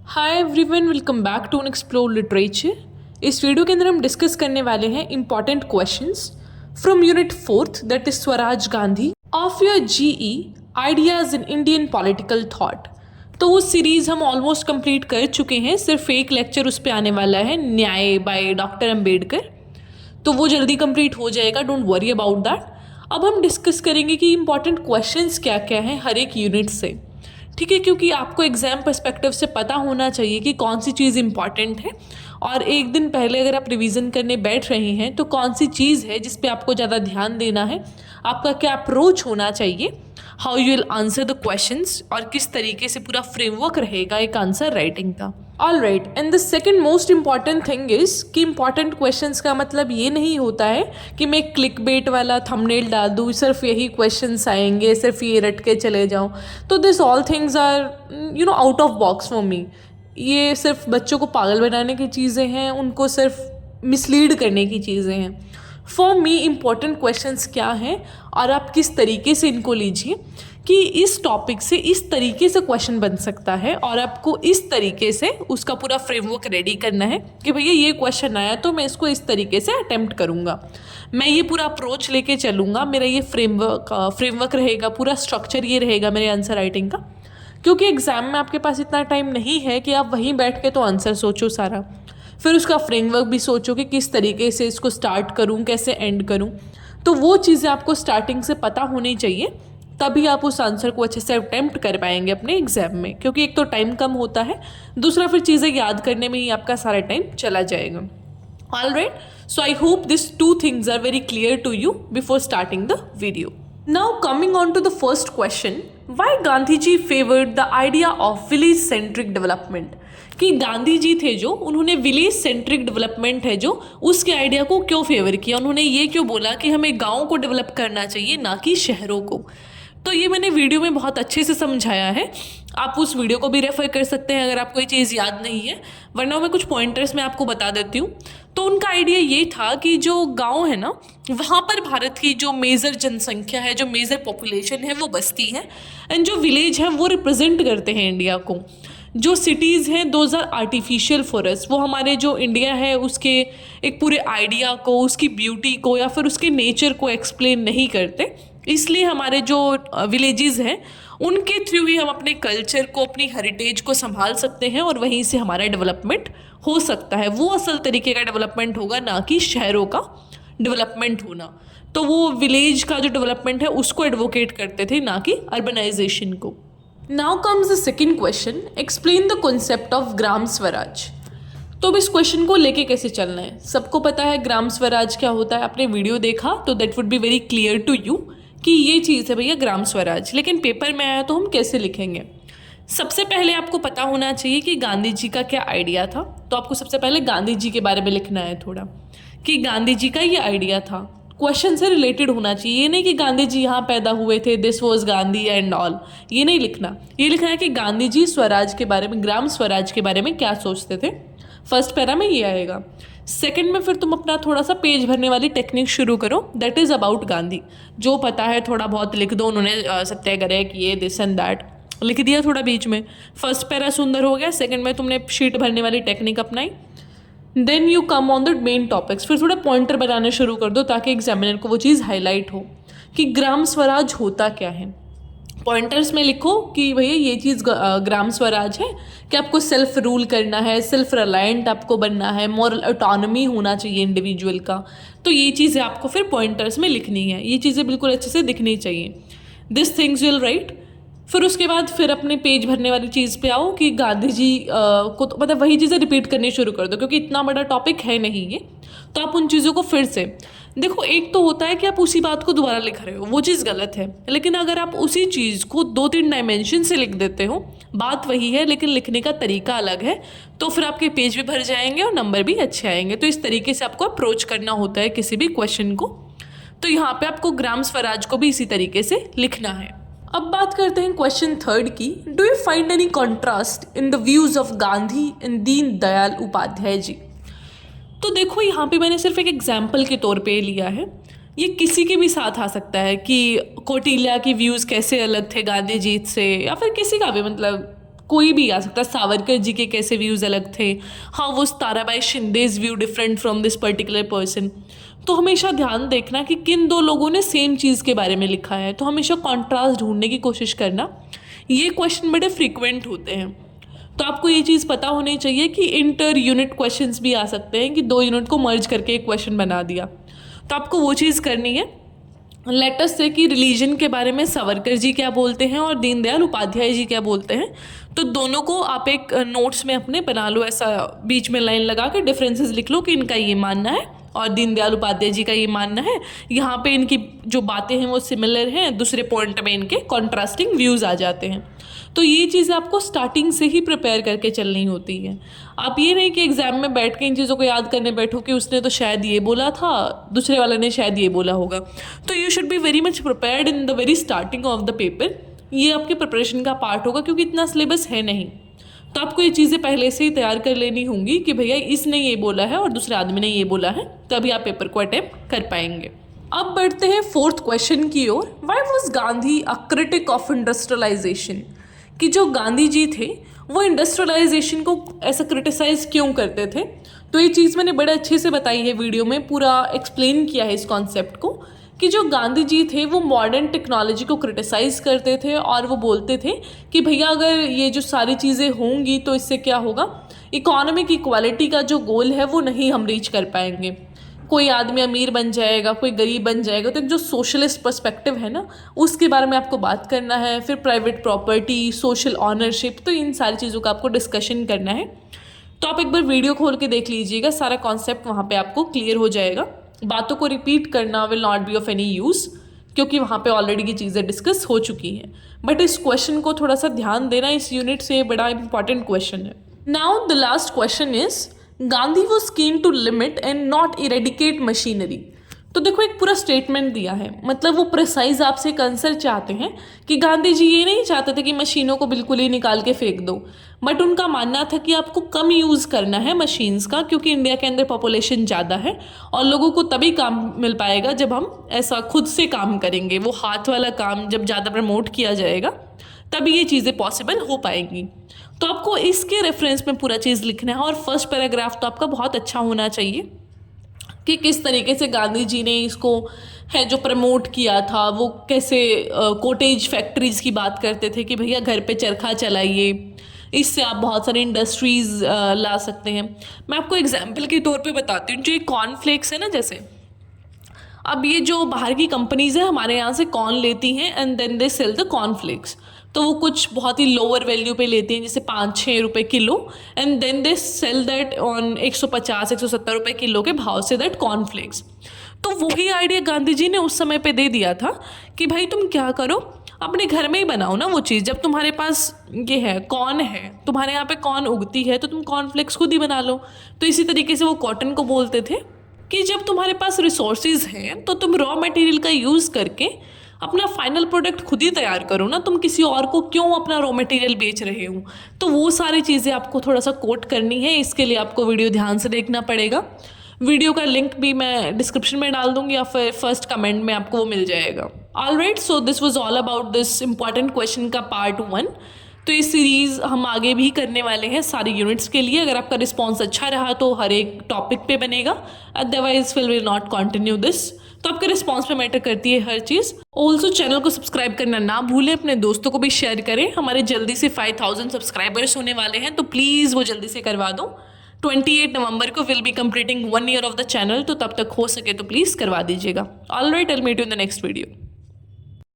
Hi everyone, welcome back to explore literature. इस video के अंदर हम डिस्कस करने वाले हैं important questions from unit 4th that is Swaraj Gandhi of your GE ideas in Indian political thought. तो वो सीरीज़ हम ऑलमोस्ट कंप्लीट कर चुके हैं, सिर्फ एक लेक्चर उस पर आने वाला है, न्याय बाय डॉक्टर अम्बेडकर। तो वो जल्दी कंप्लीट हो जाएगा, डोंट वरी अबाउट दैट। अब हम डिस्कस करेंगे कि इंपॉर्टेंट क्वेश्चंस क्या क्या हैं हर एक यूनिट से, ठीक है, क्योंकि आपको एग्ज़ाम पर्सपेक्टिव से पता होना चाहिए कि कौन सी चीज़ इंपॉर्टेंट है, और एक दिन पहले अगर आप रिवीजन करने बैठ रहे हैं तो कौन सी चीज़ है जिस पे आपको ज़्यादा ध्यान देना है, आपका क्या अप्रोच होना चाहिए, how you will answer the questions, और किस तरीके से पूरा फ्रेमवर्क रहेगा एक आंसर राइटिंग का। All right, and the second most important thing is कि इंपॉर्टेंट क्वेश्चंस का मतलब ये नहीं होता है कि मैं क्लिक बेट वाला थंबनेल डाल दूँ, सिर्फ यही क्वेश्चंस आएंगे, सिर्फ ये रट के चले जाऊँ। तो this all things are out of box for me. ये सिर्फ बच्चों को पागल बनाने की चीज़ें हैं, उनको सिर्फ मिसलीड करने की चीज़ें हैं। फॉर मी इम्पॉर्टेंट क्वेश्चंस क्या हैं और आप किस तरीके से इनको लीजिए कि इस टॉपिक से इस तरीके से क्वेश्चन बन सकता है, और आपको इस तरीके से उसका पूरा फ्रेमवर्क रेडी करना है कि भैया ये क्वेश्चन आया तो मैं इसको इस तरीके से अटेम्प्ट करूँगा, मैं ये पूरा अप्रोच लेके चलूँगा, मेरा ये फ्रेमवर्क रहेगा, पूरा स्ट्रक्चर ये रहेगा मेरे आंसर राइटिंग का। क्योंकि एग्ज़ाम में आपके पास इतना टाइम नहीं है कि आप वहीं बैठ के तो आंसर सोचो सारा, फिर उसका फ्रेमवर्क भी सोचो कि किस तरीके से इसको स्टार्ट करूं, कैसे एंड करूं। तो वो चीज़ें आपको स्टार्टिंग से पता होनी चाहिए, तभी आप उस आंसर को अच्छे से अटेम्प्ट कर पाएंगे अपने एग्जाम में, क्योंकि एक तो टाइम कम होता है, दूसरा फिर चीज़ें याद करने में ही आपका सारा टाइम चला जाएगा। All right, so I hope this two things are very clear to you before starting the video. Now coming on to the first question, why Gandhi ji favored the idea of village centric development? कि गांधी जी थे जो, उन्होंने village centric development है जो, उसके idea को क्यों favour किया, उन्होंने ये क्यों बोला कि हमें गाँव को डेवलप करना चाहिए ना कि शहरों को। तो ये मैंने वीडियो में बहुत अच्छे से समझाया है, आप उस वीडियो को भी रेफर कर सकते हैं अगर आपको ये चीज़ याद नहीं है, वरना मैं कुछ पॉइंटर्स में आपको बता देती हूँ। तो उनका आइडिया ये था कि जो गांव है ना, वहाँ पर भारत की जो मेजर जनसंख्या है, जो मेजर पॉपुलेशन है वो बसती है, एंड जो विलेज है वो रिप्रेजेंट करते हैं इंडिया को। जो सिटीज़ हैं दोज आर आर्टिफिशियल फॉरेस्ट, वो हमारे जो इंडिया है उसके एक पूरे आइडिया को, उसकी ब्यूटी को या फिर उसके नेचर को एक्सप्लेन नहीं करते। इसलिए हमारे जो विलेजेस हैं उनके थ्रू ही हम अपने कल्चर को, अपनी हेरिटेज को संभाल सकते हैं, और वहीं से हमारा डेवलपमेंट हो सकता है। वो असल तरीके का डेवलपमेंट होगा, ना कि शहरों का डेवलपमेंट होना। तो वो विलेज का जो डेवलपमेंट है उसको एडवोकेट करते थे, ना कि अर्बनाइजेशन को। Now comes the second question, explain the concept of Gram Swaraj. तो अब इस क्वेश्चन को लेके कैसे चलना है, सबको पता है ग्राम स्वराज क्या होता है, आपने वीडियो देखा तो that would be very clear to you कि ये चीज़ है भैया ग्राम स्वराज। लेकिन पेपर में आया तो हम कैसे लिखेंगे। सबसे पहले आपको पता होना चाहिए कि गांधी जी का क्या आइडिया था, तो आपको सबसे पहले गांधी जी के बारे में लिखना है थोड़ा, कि गांधी जी का ये आइडिया था, क्वेश्चन से रिलेटेड होना चाहिए। ये नहीं कि गांधी जी यहाँ पैदा हुए थे, this was Gandhi and all, ये नहीं लिखना। ये लिखना है कि गांधी जी स्वराज के बारे में, ग्राम स्वराज के बारे में क्या सोचते थे। फर्स्ट पैरा में ये आएगा। सेकंड में फिर तुम अपना थोड़ा सा पेज भरने वाली टेक्निक शुरू करो, दैट इज़ अबाउट गांधी। जो पता है थोड़ा बहुत लिख दो, उन्होंने सत्याग्रह किए, दिस एंड दैट लिख दिया थोड़ा बीच में। फर्स्ट पैरा सुंदर हो गया, सेकंड में तुमने शीट भरने वाली टेक्निक अपनाई। Then you come on the main topics, फिर थोड़ा पॉइंटर बनाने शुरू कर दो ताकि एग्जामिनर को वो चीज़ हाईलाइट हो कि ग्राम स्वराज होता क्या है। पॉइंटर्स में लिखो कि भैया ये चीज़ ग्राम स्वराज है कि आपको सेल्फ रूल करना है, सेल्फ रिलायंट आपको बनना है, मॉरल ऑटोनॉमी होना चाहिए इंडिविजुअल का। तो ये चीज़ें आपको फिर पॉइंटर्स में लिखनी है, ये चीज़ें बिल्कुल अच्छे से दिखनी चाहिए, दिस थिंग्स विल राइट। फिर उसके बाद फिर अपने पेज भरने वाली चीज़ पे आओ कि गांधी जी को तो मतलब वही चीज़ें रिपीट करनी शुरू कर दो, क्योंकि इतना बड़ा टॉपिक है नहीं ये, तो आप उन चीज़ों को फिर से देखो। एक तो होता है कि आप उसी बात को दोबारा लिख रहे हो, वो चीज़ गलत है, लेकिन अगर आप उसी चीज़ को 2-3 डायमेंशन से लिख देते हो, बात वही है लेकिन लिखने का तरीका अलग है, तो फिर आपके पेज भी भर जाएंगे और नंबर भी अच्छे आएंगे। तो इस तरीके से आपको अप्रोच करना होता है किसी भी क्वेश्चन को। तो यहाँ पे आपको ग्राम स्वराज को भी इसी तरीके से लिखना है। अब बात करते हैं क्वेश्चन थर्ड की, do you find any contrast in the views of Gandhi and Deen Dayal Upadhyay ji. तो देखो यहाँ पे मैंने सिर्फ एक एग्जाम्पल के तौर पे लिया है, ये किसी के भी साथ आ सकता है कि कौटिल्य की व्यूज़ कैसे अलग थे गांधी जी से, या फिर किसी का भी, मतलब कोई भी आ सकता है, सावरकर जी के कैसे व्यूज़ अलग थे, हाँ वो Tarabai Shinde's view different from this particular person. तो हमेशा ध्यान देखना कि किन दो लोगों ने सेम चीज़ के बारे में लिखा है, तो हमेशा कॉन्ट्रास्ट ढूंढने की कोशिश करना। ये क्वेश्चन बड़े फ्रीक्वेंट होते हैं, तो आपको ये चीज़ पता होनी चाहिए कि इंटर यूनिट क्वेश्चंस भी आ सकते हैं कि 2 यूनिट को मर्ज करके एक क्वेश्चन बना दिया, तो आपको वो चीज़ करनी है। लेटस से कि रिलीजन के बारे में सावरकर जी क्या बोलते हैं और दीनदयाल उपाध्याय जी क्या बोलते हैं, तो दोनों को आप एक नोट्स में अपने बना लो, ऐसा बीच में लाइन लगा के डिफरेंसेस लिख लो कि इनका ये मानना है और दीनदयाल उपाध्याय जी का ये मानना है, यहाँ पे इनकी जो बातें हैं वो सिमिलर हैं, दूसरे पॉइंट में इनके कॉन्ट्रास्टिंग व्यूज़ आ जाते हैं। तो ये चीज़ें आपको स्टार्टिंग से ही प्रिपेयर करके चलनी होती है। आप ये नहीं कि एग्जाम में बैठ के इन चीज़ों को याद करने बैठो कि उसने तो शायद ये बोला था, दूसरे वाले ने शायद ये बोला होगा। तो you should be very much prepared in the very starting of the paper. ये आपके प्रिपरेशन का पार्ट होगा क्योंकि इतना सिलेबस है नहीं, तो आपको ये चीज़ें पहले से ही तैयार कर लेनी होंगी कि भैया इसने ये बोला है और दूसरे आदमी ने ये बोला है, तभी आप पेपर को अटेम्प्ट कर पाएंगे। अब बढ़ते हैं 4th क्वेश्चन की ओर। Why was Gandhi a critic of industrialisation, कि जो गांधी जी थे वो इंडस्ट्रियलाइजेशन को ऐसा क्रिटिसाइज क्यों करते थे। तो ये चीज़ मैंने बड़े अच्छे से बताई है वीडियो में, पूरा एक्सप्लेन किया है इस कॉन्सेप्ट को, कि जो गांधी जी थे वो मॉडर्न टेक्नोलॉजी को क्रिटिसाइज़ करते थे और वो बोलते थे कि भैया अगर ये जो सारी चीज़ें होंगी तो इससे क्या होगा, इकोनॉमिक इक्वालिटी का जो गोल है वो नहीं हम रीच कर पाएंगे, कोई आदमी अमीर बन जाएगा, कोई गरीब बन जाएगा। तो एक जो सोशलिस्ट पर्सपेक्टिव है ना, उसके बारे में आपको बात करना है। फिर प्राइवेट प्रॉपर्टी, सोशल ऑनरशिप, तो इन सारी चीज़ों का आपको डिस्कशन करना है। तो आप एक बार वीडियो खोल के देख लीजिएगा, सारा कॉन्सेप्ट वहाँ पे आपको क्लियर हो जाएगा। बातों को रिपीट करना will not be of any use, क्योंकि वहाँ पे ऑलरेडी की चीज़ें डिस्कस हो चुकी हैं। बट इस क्वेश्चन को थोड़ा सा ध्यान देना, इस यूनिट से बड़ा इंपॉर्टेंट क्वेश्चन है। Now the last question is Gandhi was keen to limit and not eradicate machinery. तो देखो एक पूरा स्टेटमेंट दिया है, मतलब वो प्रिसाइज आपसे एक आंसर चाहते हैं कि गांधी जी ये नहीं चाहते थे कि मशीनों को बिल्कुल ही निकाल के फेंक दो, बट उनका मानना था कि आपको कम यूज़ करना है मशीन्स का, क्योंकि इंडिया के अंदर पॉपुलेशन ज़्यादा है और लोगों को तभी काम मिल पाएगा जब हम ऐसा खुद से काम करेंगे। वो हाथ वाला काम जब ज़्यादा प्रमोट किया जाएगा तभी ये चीज़ें पॉसिबल हो पाएंगी। तो आपको इसके रेफरेंस में पूरा चीज़ लिखना है और फर्स्ट पैराग्राफ तो आपका बहुत अच्छा होना चाहिए कि किस तरीके से गांधी जी ने इसको है जो प्रमोट किया था, वो कैसे कॉटेज फैक्ट्रीज़ की बात करते थे कि भैया घर पे चरखा चलाइए, इससे आप बहुत सारी इंडस्ट्रीज़ ला सकते हैं। मैं आपको एग्जाम्पल के तौर पे बताती हूँ, जो ये कॉर्नफ्लेक्स है ना, जैसे अब ये जो बाहर की कंपनीज़ हैं हमारे यहाँ से कॉर्न लेती हैं and then they sell the cornflakes, तो वो कुछ बहुत ही लोअर वैल्यू पे लेती हैं, जैसे 5-6 रुपये किलो, and then they sell that on 150-170 रुपये किलो के भाव से दैट कॉर्नफ्लेक्स। तो वही आइडिया गांधी जी ने उस समय पे दे दिया था कि भाई तुम क्या करो, अपने घर में ही बनाओ ना वो चीज़। जब तुम्हारे पास ये है, कॉर्न है, तुम्हारे यहाँ पे कॉर्न उगती है, तो तुम कॉर्नफ्लेक्स खुद ही बना लो। तो इसी तरीके से वो कॉटन को बोलते थे कि जब तुम्हारे पास रिसोर्सेज हैं तो तुम रॉ मटेरियल का यूज़ करके अपना फाइनल प्रोडक्ट खुद ही तैयार करो ना, तुम किसी और को क्यों अपना रॉ मटेरियल बेच रहे हो। तो वो सारी चीज़ें आपको थोड़ा सा कोट करनी है, इसके लिए आपको वीडियो ध्यान से देखना पड़ेगा। वीडियो का लिंक भी मैं डिस्क्रिप्शन में डाल दूंगी या फिर फर्स्ट कमेंट में आपको वो मिल जाएगा। Alright, so this was all about this important question का पार्ट 1। तो ये सीरीज़ हम आगे भी करने वाले हैं सारी यूनिट्स के लिए। अगर आपका रिस्पॉन्स अच्छा रहा तो हर एक टॉपिक पे बनेगा, otherwise will not continue this. तो आपके रिस्पॉन्स पे मैटर करती है हर चीज़। ऑल्सो चैनल को सब्सक्राइब करना ना भूलें, अपने दोस्तों को भी शेयर करें। हमारे जल्दी से 5000 सब्सक्राइबर्स होने वाले हैं, तो प्लीज़ वो जल्दी से करवा दो। 28 नवंबर को will be completing 1 year of the channel, तो तब तक हो सके तो प्लीज़ करवा दीजिएगा। Alright, I will meet you in the next video.